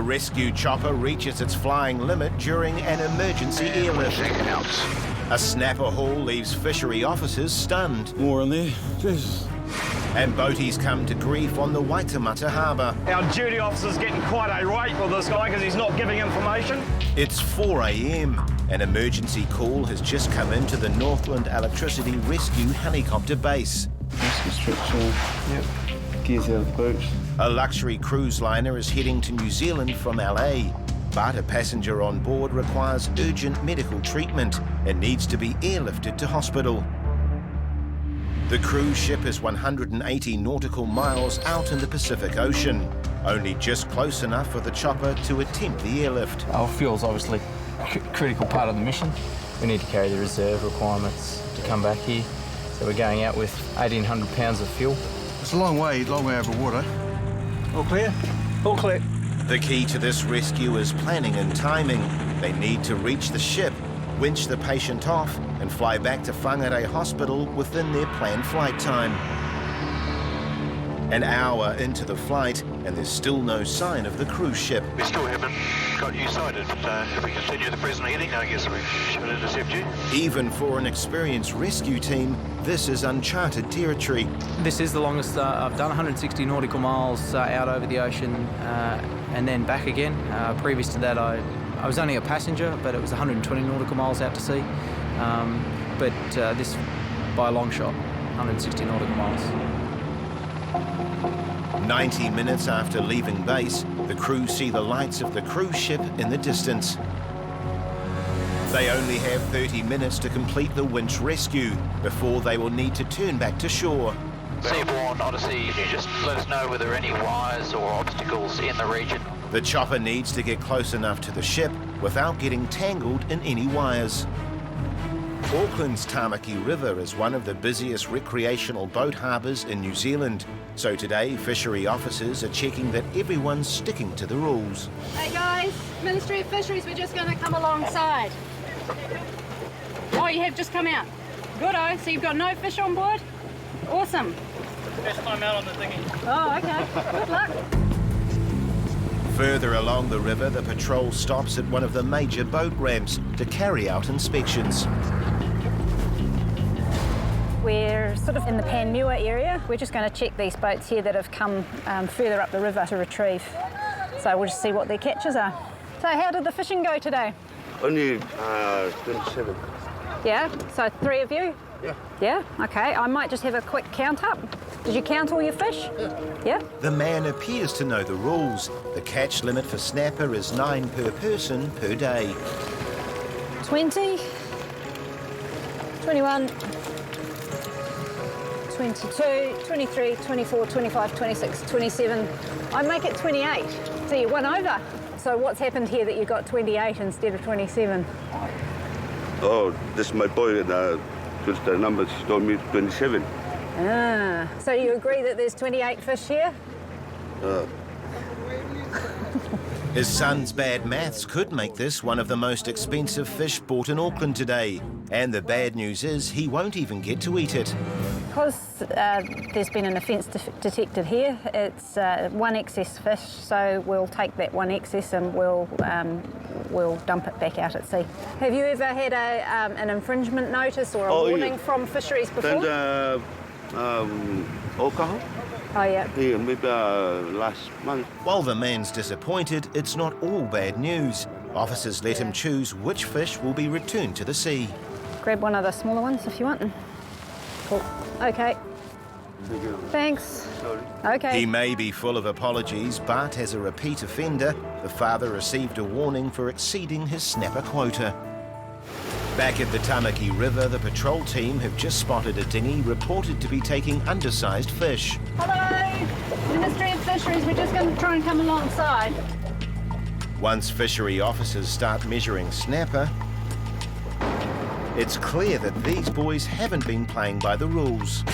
A rescue chopper reaches its flying limit during an emergency airlift. A snapper haul leaves fishery officers stunned. More in there. Jesus. And boaties come to grief on the Waitemata Harbour. Our duty officer's getting quite irate with this guy because he's not giving information. It's 4 a.m. An emergency call has just come into the Northland Electricity Rescue Helicopter base. Rescue structure. Yep. Gears out of the boat. A luxury cruise liner is heading to New Zealand from LA, but a passenger on board requires urgent medical treatment and needs to be airlifted to hospital. The cruise ship is 180 nautical miles out in the Pacific Ocean, only just close enough for the chopper to attempt the airlift. Our fuel's obviously a critical part of the mission. We need to carry the reserve requirements to come back here. So we're going out with 1,800 pounds of fuel. It's a long way over water. All clear? All clear. The key to this rescue is planning and timing. They need to reach the ship, winch the patient off, and fly back to Whangarei Hospital within their planned flight time. An hour into the flight, and there's still no sign of the cruise ship. We still haven't got you sighted. If we continue the present heading, I guess we should intercept you. Even for an experienced rescue team, this is uncharted territory. This is the longest I've done, 160 nautical miles out over the ocean and then back again. Previous to that, I was only a passenger, but it was 120 nautical miles out to sea. But this, by a long shot, 160 nautical miles. 90 minutes after leaving base, the crew see the lights of the cruise ship in the distance. They only have 30 minutes to complete the winch rescue before they will need to turn back to shore. Seaborne Odyssey, you just let us know whether there are any wires or obstacles in the region. The chopper needs to get close enough to the ship without getting tangled in any wires. Auckland's Tamaki River is one of the busiest recreational boat harbours in New Zealand. So today, fishery officers are checking that everyone's sticking to the rules. Hey guys, Ministry of Fisheries, we're just going to come alongside. Oh, you have just come out. Good-o, so you've got no fish on board? Awesome. First time out on the dinghy. Oh, okay. Good luck. Further along the river, the patrol stops at one of the major boat ramps to carry out inspections. We're sort of in the Panmure area. We're just going to check these boats here that have come further up the river to retrieve. So we'll just see what their catches are. So how did the fishing go today? Only 27. Yeah, so 3 of you? Yeah. Yeah, okay. I might just have a quick count up. Did you count all your fish? Yeah. The man appears to know the rules. The catch limit for snapper is 9 per person per day. 20, 21, 22, 23, 24, 25, 26, 27. I make it 28. So you won over. So what's happened here that you got 28 instead of 27? Oh, this is my boy, and just the numbers told me 27. Ah, so you agree that there's 28 fish here? His son's bad maths could make this one of the most expensive fish bought in Auckland today. And the bad news is he won't even get to eat it. Because there's been an offence detected here, it's one excess fish, so we'll take that one excess and we'll dump it back out at sea. Have you ever had an infringement notice or a warning from fisheries before? Alcohol? Oh, yeah. Yeah, maybe last month. While the man's disappointed, it's not all bad news. Officers let him choose which fish will be returned to the sea. Grab one of the smaller ones if you want. Cool. Okay. Thanks. Sorry. Okay. He may be full of apologies, but as a repeat offender, the father received a warning for exceeding his snapper quota. Back at the Tamaki River, the patrol team have just spotted a dinghy reported to be taking undersized fish. Hello, Ministry of Fisheries, we're just going to try and come alongside. Once fishery officers start measuring snapper, it's clear that these boys haven't been playing by the rules.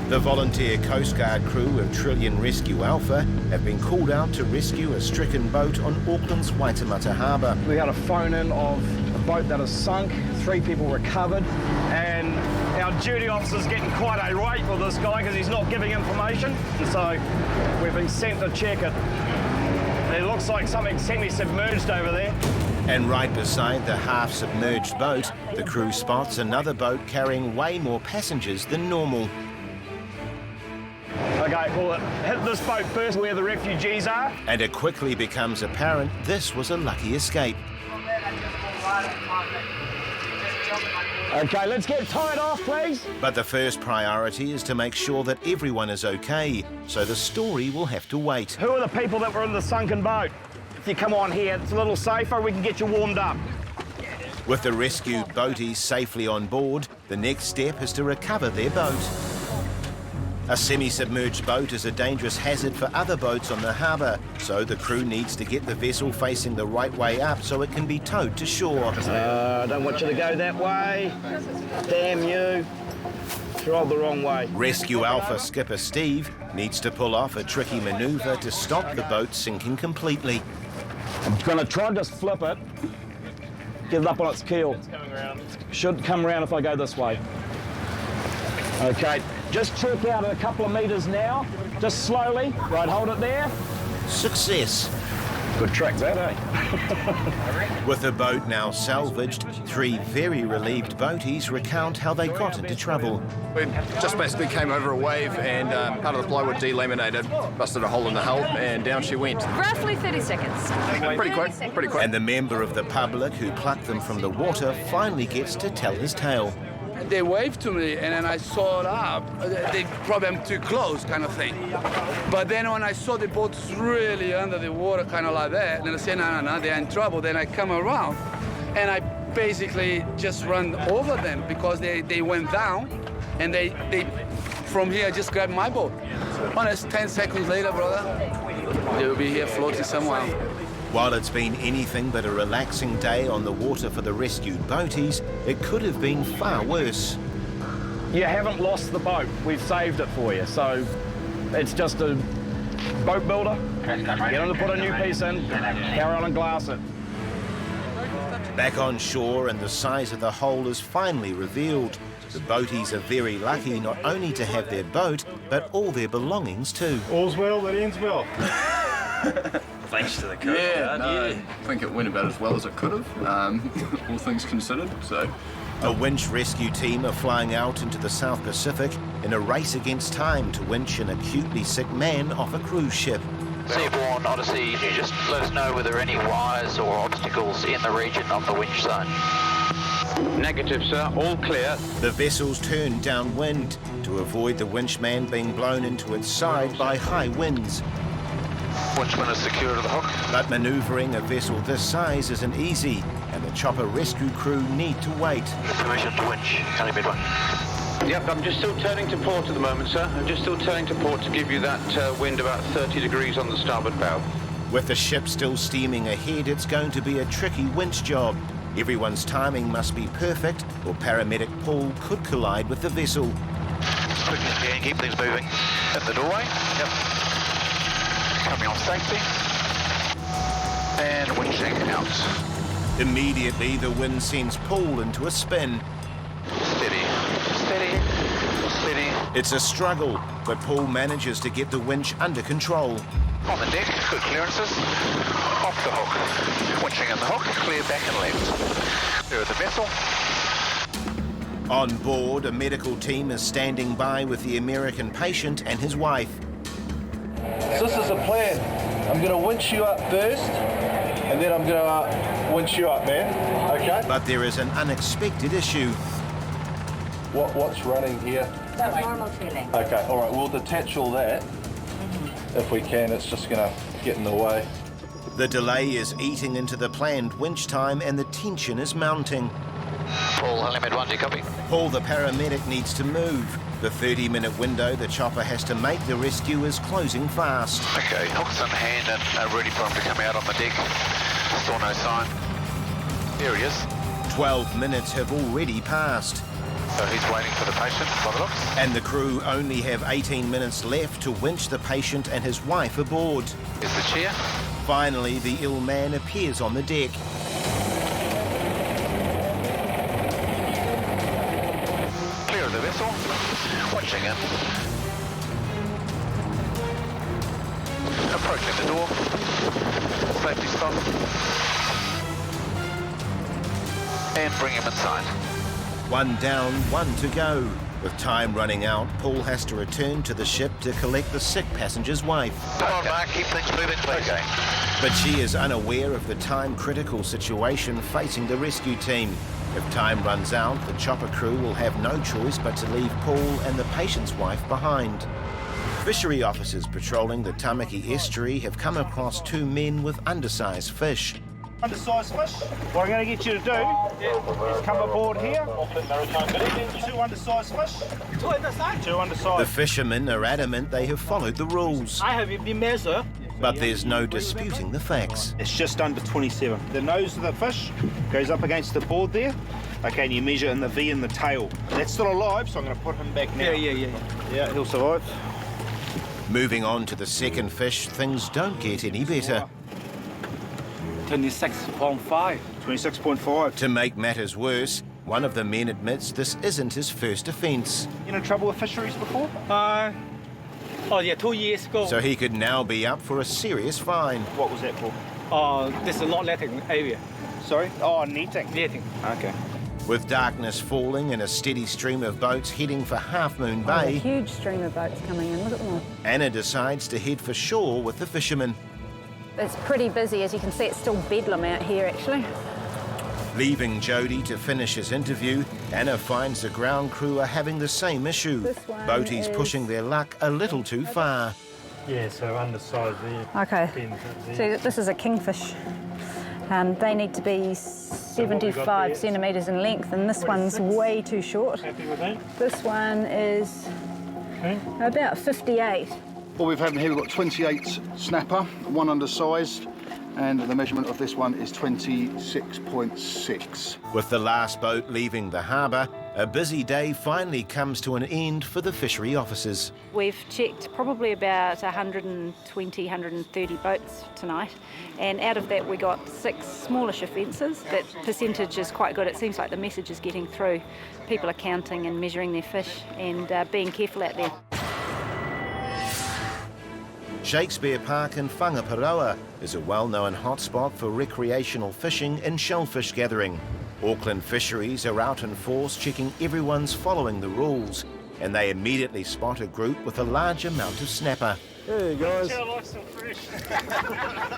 The volunteer Coastguard crew of Trillion Rescue Alpha have been called out to rescue a stricken boat on Auckland's Waitemata Harbour. We had a phone in of a boat that has sunk, 3 people recovered, and our duty officer's getting quite irate with this guy because he's not giving information. And so we've been sent to check it. It looks like something semi-submerged over there. And right beside the half-submerged boat, the crew spots another boat carrying way more passengers than normal. Okay, well, hit this boat first where the refugees are. And it quickly becomes apparent this was a lucky escape. Okay, let's get tied off, please. But the first priority is to make sure that everyone is okay, so the story will have to wait. Who are the people that were in the sunken boat? If you come on here, it's a little safer, we can get you warmed up. With the rescued boaties safely on board, the next step is to recover their boat. A semi-submerged boat is a dangerous hazard for other boats on the harbour, so the crew needs to get the vessel facing the right way up so it can be towed to shore. I don't want you to go that way. Damn you. Drove the wrong way. Rescue Alpha skipper Steve needs to pull off a tricky manoeuvre to stop the boat sinking completely. I'm going to try and just flip it. Get it up on its keel. It's coming around. Should come around if I go this way. Okay, just check out a couple of metres now. Just slowly. Right, hold it there. Success. Good trick that, eh? With the boat now salvaged, 3 very relieved boaties recount how they got into trouble. We just basically came over a wave and part of the plywood delaminated, busted a hole in the hull, and down she went. Roughly 30 seconds. Pretty quick. And the member of the public who plucked them from the water finally gets to tell his tale. They waved to me, and then I saw it up. They probably am too close, kind of thing. But then when I saw the boats really under the water, kind of like that, and I said, no, they're in trouble. Then I come around, and I basically just run over them because they went down, and they from here just grabbed my boat. Honest, 10 seconds later, brother, they will be here floating somewhere. While it's been anything but a relaxing day on the water for the rescued boaties, it could have been far worse. You haven't lost the boat. We've saved it for you. So it's just a boat builder. Get them to put a new piece in, carry on and glass it. Back on shore and the size of the hole is finally revealed. The boaties are very lucky not only to have their boat, but all their belongings too. All's well that ends well. Thanks to the coast. I think it went about as well as it could have, all things considered. So, a winch rescue team are flying out into the South Pacific in a race against time to winch an acutely sick man off a cruise ship. Seaborne Odyssey, can you just let us know whether there are any wires or obstacles in the region of the winch zone? Negative, sir. All clear. The vessel's turned downwind to avoid the winchman being blown into its side by high winds. Winchman is secure to the hook. But manoeuvring a vessel this size isn't easy, and the chopper rescue crew need to wait. Permission to winch, County Midway. Yep, I'm just still turning to port at the moment, sir. I'm just still turning to port to give you that wind about 30 degrees on the starboard bow. With the ship still steaming ahead, it's going to be a tricky winch job. Everyone's timing must be perfect, or paramedic Paul could collide with the vessel. Quick as you can, keep things moving. In the doorway, yep. Coming on safety. And winching out. Immediately, the wind sends Paul into a spin. Steady, steady, steady. It's a struggle, but Paul manages to get the winch under control. On the deck, good clearances. Off the hook. Winching in the hook, clear back and left. Clear of the vessel. On board, a medical team is standing by with the American patient and his wife. This is the plan. I'm going to winch you up first, and then I'm going to winch you up, man. Okay? But there is an unexpected issue. What's running here? That's normal feeling. Okay, all right, we'll detach all that. If we can, it's just going to get in the way. The delay is eating into the planned winch time and the tension is mounting. Paul, Helimed 1, do you copy? Paul, the paramedic, needs to move. The 30-minute window the chopper has to make the rescue is closing fast. Okay, hooks in hand and ready for him to come out on the deck. Still no sign. There he is. 12 minutes have already passed. So he's waiting for the patient by the looks. And the crew only have 18 minutes left to winch the patient and his wife aboard. Here's the chair. Finally, the ill man appears on the deck. Clear of the vessel. Winching in. Approaching the door. safety stop. And bring him inside. One down, one to go. With time running out, Paul has to return to the ship to collect the sick passenger's wife. Come on, Mark, keep things moving, please. Okay. But she is unaware of the time-critical situation facing the rescue team. If time runs out, the chopper crew will have no choice but to leave Paul and the patient's wife behind. Fishery officers patrolling the Tamaki estuary have come across two men with undersized fish. Undersized fish. What I'm going to get you to do is come aboard here. Two undersized fish. Two undersized. The fishermen are adamant they have followed the rules. I have been measured. But there's no disputing the facts. It's just under 27. The nose of the fish goes up against the board there. Okay, and you measure in the V in the tail. That's still alive, so I'm going to put him back now. Yeah, he'll survive. Moving on to the second fish, things don't get any better. 26.5. 26.5. To make matters worse, one of the men admits this isn't his first offence. You in trouble with fisheries before? Oh yeah, 2 years ago. So he could now be up for a serious fine. What was that for? This is not netting area. Sorry? Oh, netting. Netting. Okay. With darkness falling and a steady stream of boats heading for Half Moon Bay, a huge stream of boats coming in, look at them all. Anna decides to head for shore with the fishermen. It's pretty busy, as you can see, it's still bedlam out here actually. Leaving Jody to finish his interview, Anna finds the ground crew are having the same issue. Boaties pushing their luck a little too far. Yeah, so undersized there. Okay, so this is a kingfish. They need to be 75 centimetres in length, and this one's way too short. Happy with that? This one is about 58. What we've had in here, we've got 28 snapper, one undersized, and the measurement of this one is 26.6. With the last boat leaving the harbour, a busy day finally comes to an end for the fishery officers. We've checked probably about 120, 130 boats tonight, and out of that we got 6 smallish offences. That percentage is quite good. It seems like the message is getting through. People are counting and measuring their fish and being careful out there. Shakespeare Park in Whangaparoa is a well-known hotspot for recreational fishing and shellfish gathering. Auckland Fisheries are out in force checking everyone's following the rules, and they immediately spot a group with a large amount of snapper. Hey guys.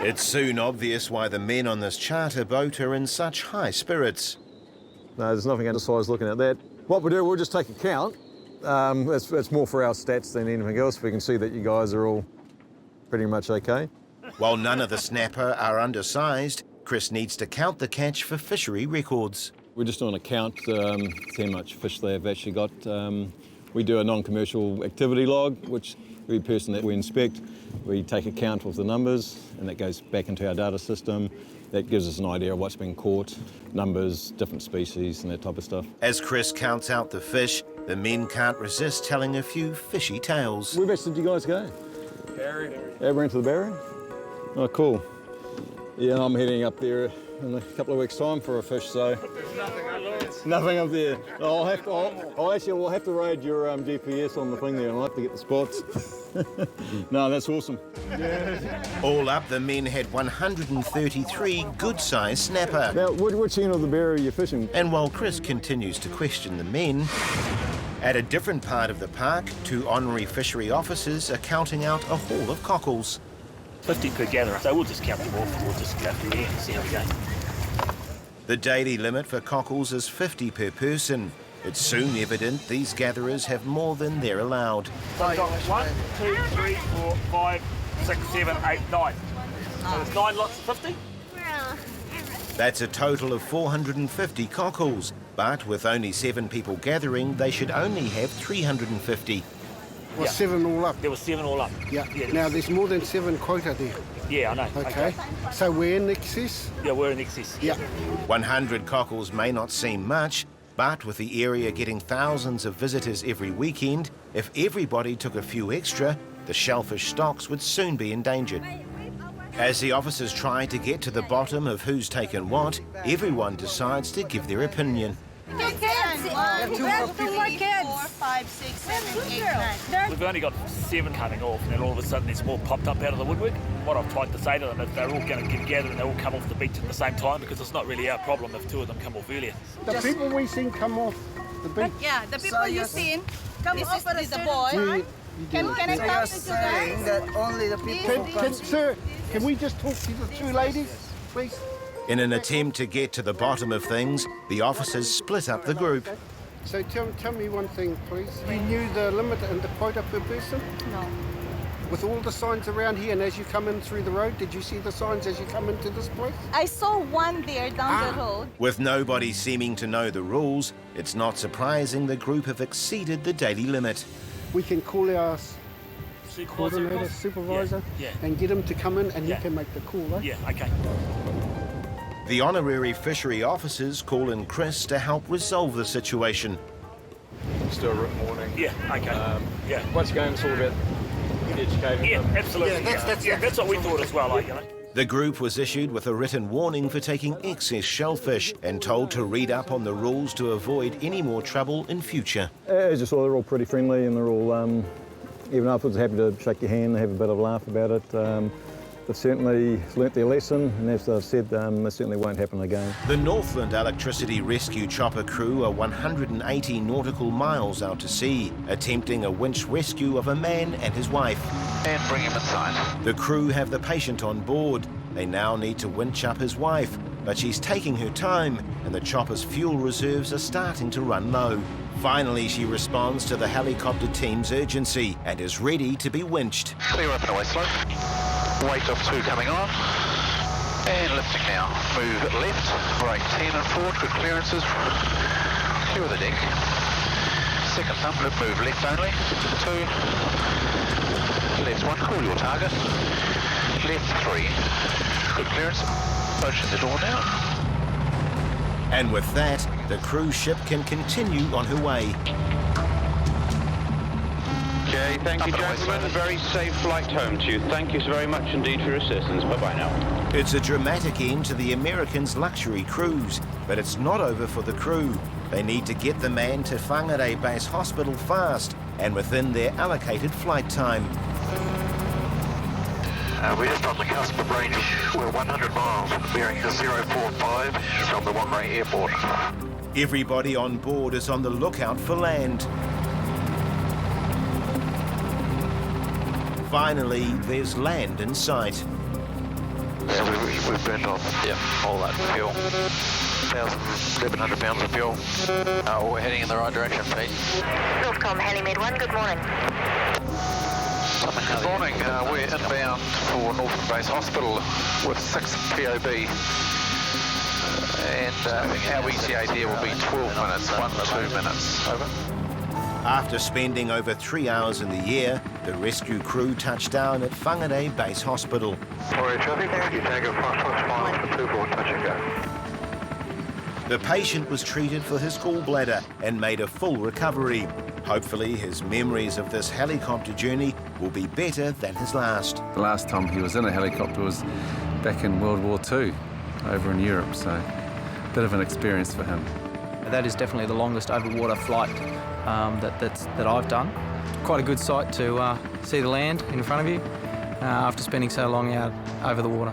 It's soon obvious why the men on this charter boat are in such high spirits. No, there's nothing undersized looking at that. What we'll do, we'll just take a count. It's more for our stats than anything else. We can see that you guys are all pretty much okay. While none of the snapper are undersized, Chris needs to count the catch for fishery records. We're just doing a count to see how much fish they've actually got. We do a non-commercial activity log, which every person that we inspect, we take a count of the numbers, and that goes back into our data system. That gives us an idea of what's been caught, numbers, different species, and that type of stuff. As Chris counts out the fish, the men can't resist telling a few fishy tales. Whereabouts did you guys go? Barry. Ever into the Barry? Oh, cool. Yeah, I'm heading up there in a couple of weeks' time for a fish, so... Nothing up there. We'll have to raid your GPS on the thing there, and I'll have to get the spots. No, that's awesome. All up, the men had 133 good-sized snapper. Now, which end of the Barry are you fishing? And while Chris continues to question the men, at a different part of the park, 2 honorary fishery officers are counting out a haul of cockles. 50 per gatherer, so we'll just count them off and we'll just go from there and see how we go. The daily limit for cockles is 50 per person. It's soon evident these gatherers have more than they're allowed. So we've got 1, 2, 3, 4, 5, 6, 7, 8, 9. So there's 9 lots of 50. That's a total of 450 cockles, but with only 7 people gathering, they should only have 350. Well, 7 all up. There was 7 all up. Yeah. Now there's more than 7 quota there. Yeah, I know. Okay. So we're in excess? Yeah, we're in excess. Yeah. 100 cockles may not seem much, but with the area getting thousands of visitors every weekend, if everybody took a few extra, the shellfish stocks would soon be endangered. As the officers try to get to the bottom of who's taken what, everyone decides to give their opinion. Two more kids. 4, 5, 6, 7, 8, 9. We've only got 7 coming off, and then all of a sudden there's more popped up out of the woodwork. What I've tried to say to them is they're all going to get together and they all come off the beach at the same time, because it's not really our problem if 2 of them come off earlier. The people we seen come off the beach. Yeah, the people you've seen come off at the boy. Can I come to saying that only the people... Sir, can we just talk to the 2 ladies, please? In an attempt to get to the bottom of things, the officers split up the group. So tell me one thing, please. You knew the limit and the quota per person? No. With all the signs around here, and as you come in through the road, did you see the signs as you come into this place? I saw one there down the road. With nobody seeming to know the rules, it's not surprising the group have exceeded the daily limit. We can call our coordinator, supervisor, and get him to come in, and he can make the call, eh? Yeah, okay. The honorary fishery officers call in Chris to help resolve the situation. Let's do a written warning. Yeah, okay. Yeah. Once again, it's all about educating Yeah, them. absolutely. That's what we thought as well, like, you know. The group was issued with a written warning for taking excess shellfish and told to read up on the rules to avoid any more trouble in future. As you saw, they're all pretty friendly, and they're all, even afterwards, happy to shake your hand and have a bit of a laugh about it. They've certainly learnt their lesson, and as they've said, this certainly won't happen again. The Northland Electricity Rescue Chopper crew are 180 nautical miles out to sea, attempting a winch rescue of a man and his wife. And bring him inside. The crew have the patient on board. They now need to winch up his wife, but she's taking her time, and the chopper's fuel reserves are starting to run low. Finally, she responds to the helicopter team's urgency and is ready to be winched. Clear up and away slope. Weight of 2 coming on. And lifting now. Move left. Brake 10 and forward. Good clearances. Clear the deck. Second thumb. Move left only. 2. Left 1. Call your target. Left 3. Good clearance. Approaching the door now. And with that, the cruise ship can continue on her way. Okay, thank you, gentlemen. Very safe flight home to you. Thank you so very much indeed for your assistance. Bye-bye now. It's a dramatic end to the Americans' luxury cruise, but it's not over for the crew. They need to get the man to Whangarei Base Hospital fast and within their allocated flight time. We're just on the cusp of range. We're 100 miles, bearing 045 from the Waterways Airport. Everybody on board is on the lookout for land. Finally, there's land in sight. Yeah, we've burned off all that fuel. 1,100 pounds of fuel. We're heading in the right direction, Pete. Northcom Helimed 1, good morning. Good morning. We're inbound for Northland Base Hospital with 6 POB. And our ETA here will be 12 minutes, 1 to 2 minutes. Over. After spending over 3 hours in the air, the rescue crew touched down at Whangarei Base Hospital. Alright, traffic, you Tango Foxtrot miles for 24, touch and go. The patient was treated for his gallbladder and made a full recovery. Hopefully, his memories of this helicopter journey will be better than his last. The last time he was in a helicopter was back in World War II, over in Europe, so a bit of an experience for him. That is definitely the longest overwater flight that I've done. Quite a good sight to see the land in front of you after spending so long out over the water.